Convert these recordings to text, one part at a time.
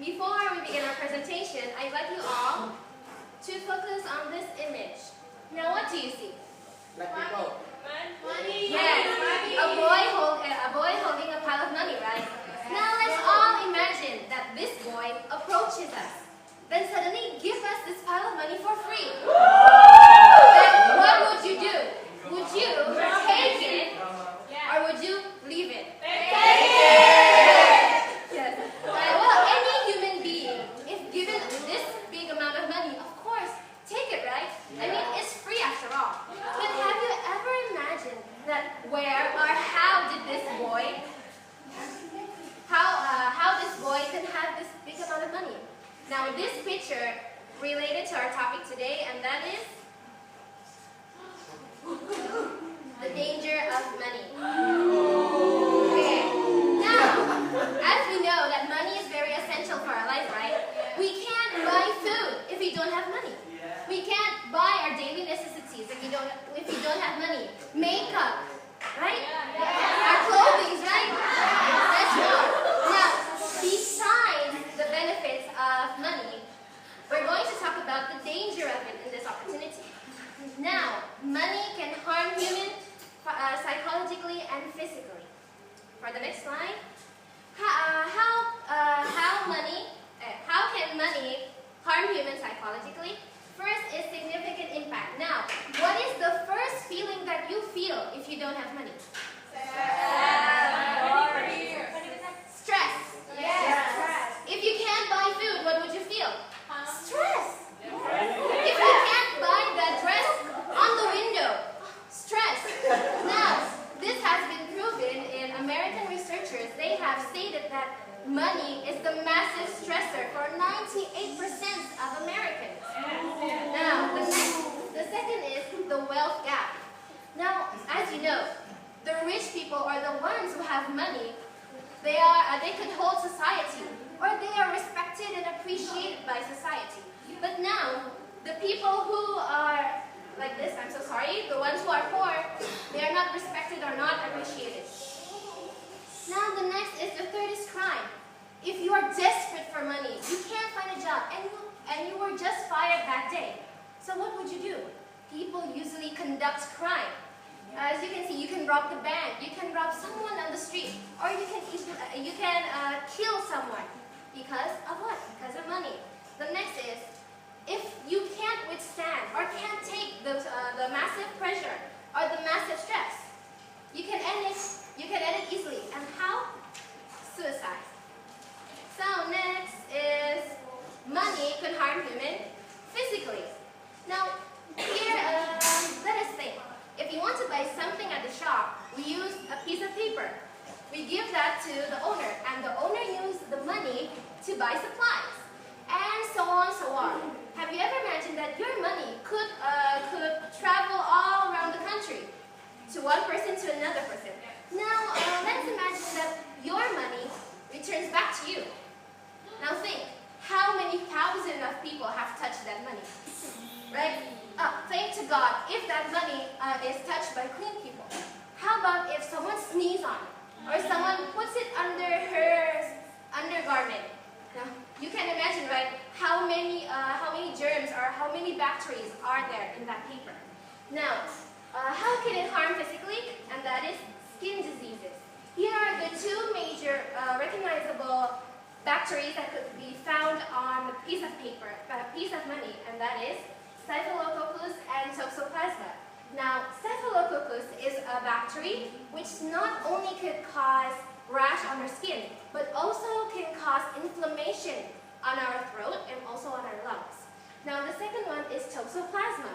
before we begin our presentation, I'd like you all to focus on this image. Now, what do you see? Black people. Money. Yes, a boy holding a pile of money, right? Now, let's all imagine that this boy approaches us. Then suddenly give us this pile of money for free. Then what would you do? Would you take it or would you leave it? Take it! Yes. Well, any human being, if given this big amount of money, of course, take it, right? I mean, it's free after all. But have you ever imagined that where or how did this boy, how this boy can have this big amount of money? Now, this picture related to our topic today, and that is the danger of money. Okay. Now, as we know that money is very essential for our life, right? We can't buy food if we don't have money. We can't buy our daily necessities if we don't have money. Makeup, right? Our clothing, right? That's all. Now, besides the benefits of money, we're going to talk about the danger of it in this opportunity. Now, money can harm humans psychologically and physically. For the next slide, how can money harm humans psychologically? First is significant impact. Now, what is the first feeling that you feel if you don't have money? Stress. Yes. If you can't buy food, what would you feel? Stress. If you can't buy that dress on the window, stress. Now, this has been proven in American researchers. They have stated that money is the massive stressor for 98% of Americans. Now, the second is the wealth gap. Now, as you know, the rich people are the ones who have money. They control society, or they are respected and appreciated by society. But now, the people who are like this, I'm so sorry, the ones who are poor, they are not respected or not appreciated. Now, the third is crime. If you are desperate for money, you can't find a job, and you were just fired that day. So what would you do? People usually conduct crime. As you can see, you can rob the bank, you can rob someone on the street, or you can kill someone. Because of what? Because of money. The next is, if you can't withstand or can't take the massive pressure or the massive stress, you can end it easily. And how? Suicide. So next is money can harm human physically. Now, here, let us think. If you want to buy something at the shop, we use a piece of paper. We give that to the owner, and the owner uses the money to buy supplies, and so on. Have you ever imagined that your money could travel all around the country, to one person to another person? Now, let's imagine that your money returns back to you. Now think, how many thousands of people have touched that money? Right? Thank to God if that money is touched by clean people. How about if someone sneezes on it, or someone puts it under her undergarment? Now, you can imagine, right, how many germs or how many bacteria are there in that paper. Now, how can it harm physically? And that is skin diseases. Here are the two major recognizable bacteria that could be found on a piece of paper, a piece of money, and that is Staphylococcus and Toxoplasma. Now, Staphylococcus is a bacteria which not only could cause rash on our skin, but also can cause inflammation on our throat and also on our lungs. Now, the second one is Toxoplasma.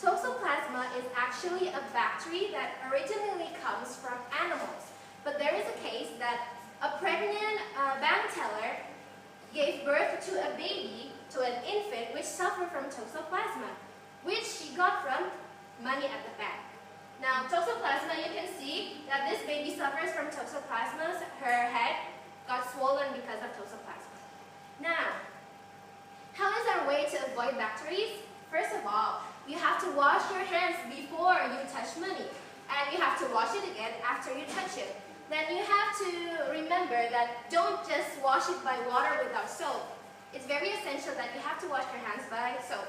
Toxoplasma is actually a bacteria that originally comes from animals. But there is a case that a pregnant bank teller gave birth to a baby, to an infant, which suffered from Toxoplasma, which she got from money at the bank. Now, Toxoplasma, you can see that this baby suffers from Toxoplasma. Her head got swollen because of Toxoplasma. Now, how is our way to avoid bacteria? First of all, you have to wash your hands before you touch money, and you have to wash it again after you touch it. then you have to remember that don't just wash it by water without soap. It's very essential that you have to wash your hands by soap.